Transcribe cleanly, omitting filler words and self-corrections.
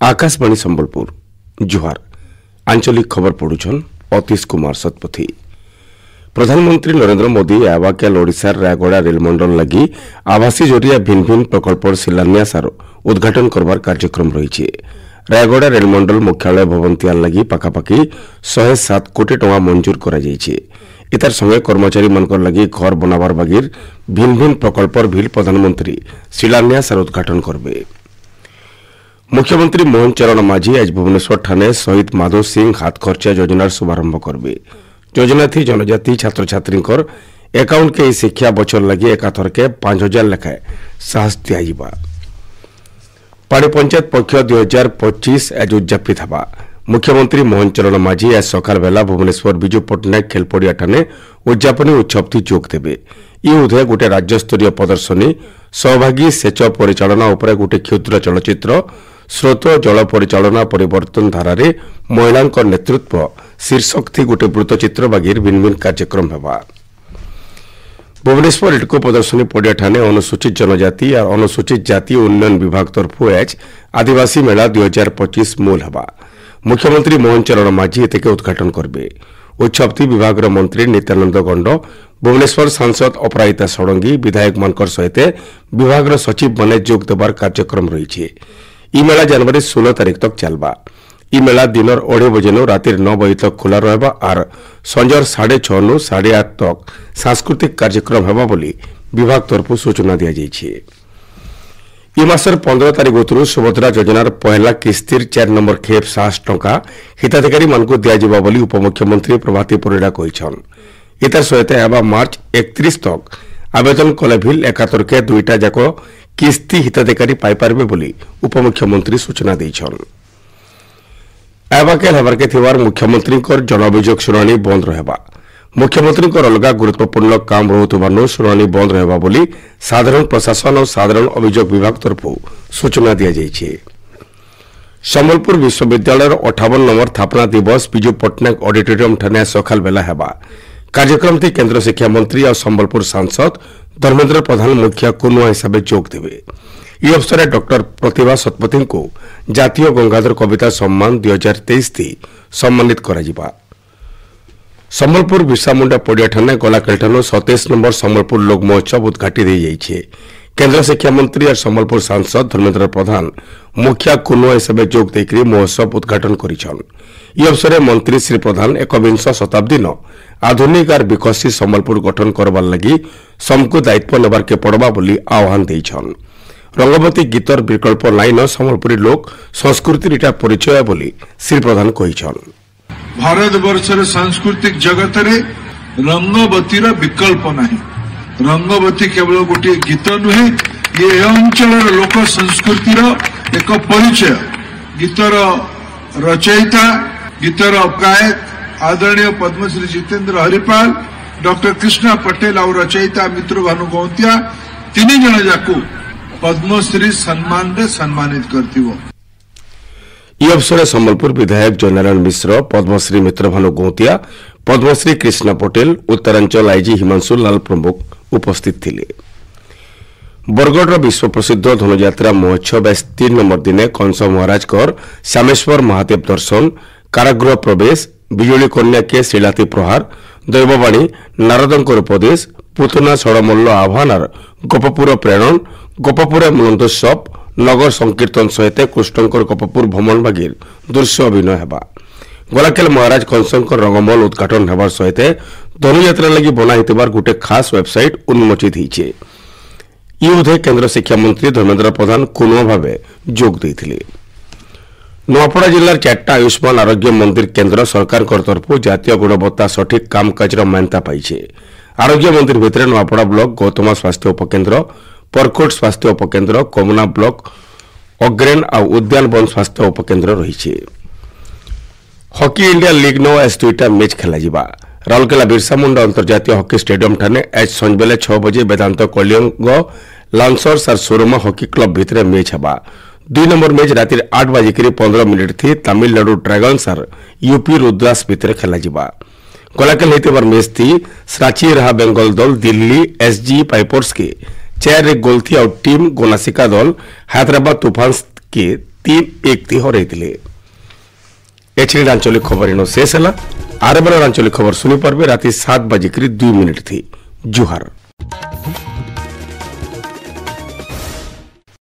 आकाशवाणी संबलपुर जुहार आंचलिक खबर पढ़ुछन अतीश कुमार सतपथी। प्रधानमंत्री नरेंद्र मोदी आवाक्याल ओडिशार रायगड़ा रेलमंडल लगी आवासी जरिया भिन्न भिन्न प्रकल्प शिलान्यास और उद्घाटन करबार कार्यक्रम रही। रायगड़ा रेलमंडल मुख्यालय भवन तैयार लगी पाखापाखि 107 कोटी टंका मंजूर करा जायछि। इतार संगे कर्मचारी मनकर लगी घर बनाबार बागिर भिन्न भिन्न प्रकल्पर भी प्रधानमंत्री शिलान्यास और उद्घाटन करबे। मुख्यमंत्री मोहन चरण माझी आज भुवनेश्वर ठाणे शहीद माधव सिंह हाथ खर्चा योजनार शुभारंभ करबे। योजना थी जनजाति छात्र छात्री एकाउंट के शिक्षा बचर लगी एकाथर के 5000 लेखाएं साहस दिया। पाणी पंचायत पक्ष 2025 आज उद्यापित हवा। मुख्यमंत्री मोहन चरण माझी आज सकाल बेला भुवनेश्वर विजु पट्टनायक खेलपड़िया ठाणे उद्यापनी उत्सव थी जोग देवे। ये उदय गोटे राज्यस्तरीय प्रदर्शनी सहभागी सेच परिचालना उपरे गोटे क्षुद्र चलचित्र स्रोत जल परिचालना परिवर्तन धारारे महिलांक नेतृत्व शीर्षक थी गोटे वृत्तचित्र बागिर भिन्न भिन्न कार्यक्रम हेबा। भुवनेश्वर इटको प्रदर्शनी पड़िया ठाणे अनुसूचित जनजाति और अनुसूचित जाति उन्नयन विभाग तरफ आज आदिवासी मेला 2025 मूल हेबा। मुख्यमंत्री मोहन चरण माझी एतेके उद्घाटन करबे। उत्सवती विभाग मंत्री नित्यानंद गंड भुवनेश्वर सांसद अपराजिता षडंगी विधायक मानकर सहित विभाग सचिव माने जोग देवार कार्यक्रम रही। इ मेला जनवरी 16 तारीख तक चलबा। इ मेला दिनर 2:30 बजे राति 9 बजे तक खुला रहबा और संजर 6:30 नु 8:30 तक सांस्कृतिक कार्यक्रम हेबा बोली विभाग तरफ सूचना दिया जायछि। इ मासर 15 तारीख उतरु सुभद्रा योजनार पहला किस्तिर 4 नंबर खेप 7 टंका हिताधिकारी मानकु दिया जिबा बोली उपमुख्यमंत्री प्रभाती परिडा कहिछन। इतार सहित एबा मार्च 31 तक आवेदन कले भी एकातर के दुईटा जाको किस्ती हिताधिकारी पाई पारबे बोली उपमुख्यमंत्री सूचना दैछन। एबाकेल हेबार के थिवार मुख्यमंत्री जन अभियोग शुणाणी बंद रहबा। मुख्यमंत्री अलग गुरुत्वपूर्ण काम रोथुबारु शुणाणी बंद रहबा बोली साधारण प्रशासन और साधारण अभियोग विभाग तरफ सूचना दिया जायछि। संबलपुर विश्वविद्यालय 58 नंबर स्थापना दिवस विजु पट्टनायक ऑडिटोरियम ठाणे सकाल बेला हेबा। कार्यक्रम थी केंद्र शिक्षा मंत्री और संबलपुर सांसद धर्मेंद्र प्रधान मुख्य कुनुआ हिसाब से जोग देवे। इस अवसर में डॉक्टर प्रतिभा सतपथी को जातीय गंगाधर कविता सम्मान 2023 थी सम्मानित करा। संबलपुर बिरसामुंडा पड़िया ठाणे गलाकाल 27 नंबर संबलपुर लोक महोत्सव उद्घाटित हो जाइए। केंद्र शिक्षा मंत्री और संबलपुर सांसद धर्मेंद्र प्रधान मुखिया कुनुआ हिसाब से जोग देकर महोत्सव उद्घाटन करिछन। इस अवसर में मंत्री श्री प्रधान 21 शताब्दी आधुनिक और विकसित संबलपुर गठन करबार लगी समको दायित्व नेबार के पड़बा बोली आह्वान देइछन। रंगवती गीतर विकल्प लाइन संबलपुरी लोक संस्कृति इटा परिचय बोली श्री प्रधान कहिछन। भारत वर्षर सांस्कृतिक जगत रे रंगवतीर विकल्प नहीं। रंगवती केवल गोटे गीत नुहे, ये अंचल लोक संस्कृतिर एक परिचय। गीतर रचयिता गीतर गायक आदरणीय पद्मश्री जितेंद्र हरिपाल, डॉक्टर कृष्णा पटेल और रचयिता मित्र भानु गौंतिया तीन जन जाकू पद्मश्री सम्मान रे सम्मानित करती। इस अवसर में संबलपुर विधायक जयनारायण मिश्र, पद्मश्री मित्र भानु गौंतिया, पद्मश्री कृष्णा पटेल, उत्तरांचल आईजी हिमांशु लाल प्रमुख उपस्थित थिले। बरगढ़ विश्व प्रसिद्ध धनुयात्रा महोत्सव 3 नंबर दिन कंस महाराज श्यामेश्वर महादेव दर्शन, कारागृह प्रवेश, बिजुली कन्या के शिलाती प्रहार, दैववाणी, नारदंकर उपदेश, पुतना षड़मल्ल आह्वान और गोपपुर प्रेरण, गोपपुर मुलंदोत्सव, नगर संकीर्तन सहित कृष्णकर गोपपुर भ्रमण बागिर दृश्य अभिनय हेबा। गलाकेल महाराज कंसंकर रंगमल उद्घाटन हेबार सहित धनुयात्रा लगी बना हितबार गोटे खास वेबसाइट उन्मोचित होइछे। उदय केंद्र शिक्षा मंत्री धर्मेंद्र प्रधान कुनुआ भावे जोग देथिले। नुआपड़ा जिलार 4टा आयुष्मान आरोग्य मंदिर केंद्र सरकार तरफ जातीय गुणवत्ता सठिक कामकाज मान्यता पाई। आरोग्य मंदिर भितर नुआपड़ा ब्लॉक गौतमा स्वास्थ्य उपकेन्द्र, परकोट स्वास्थ्य उपकेन्द्र, कमुना ब्लॉक अग्रेन और उद्यान वन स्वास्थ्य उपकेन्द्र रही। हॉकी इंडिया लीग नो आज 2टा मैच खेल जा। राउरकेला बिरसामुंडा अंतर्जातीय हॉकी स्टेडियम ठाणे आज संजबेले 6 बजे वेदांत कलिंग लांसर्स और सोरमा हॉकी क्लब भितर मैच हेबा। 2 नंबर मैच राति 8 बजे 15 मिनिट थी तमिलनाडु ड्रैगन्स और यूपी रुद्रास भितर खेल जा। गलाकेल होइतबार मैच थी साची रहा बेंगल दल दिल्ली एसजी पाइपर्स के 4 गोल थी और टीम गोनासिका दल हैदराबाद तूफान के 3-1 थी हरई एछड़ी आंचलिक खबर इन शेष है। आर आंचलिक खबर सुनी पारे राति 7 बजिक 2 मिनिट थी। जुहार।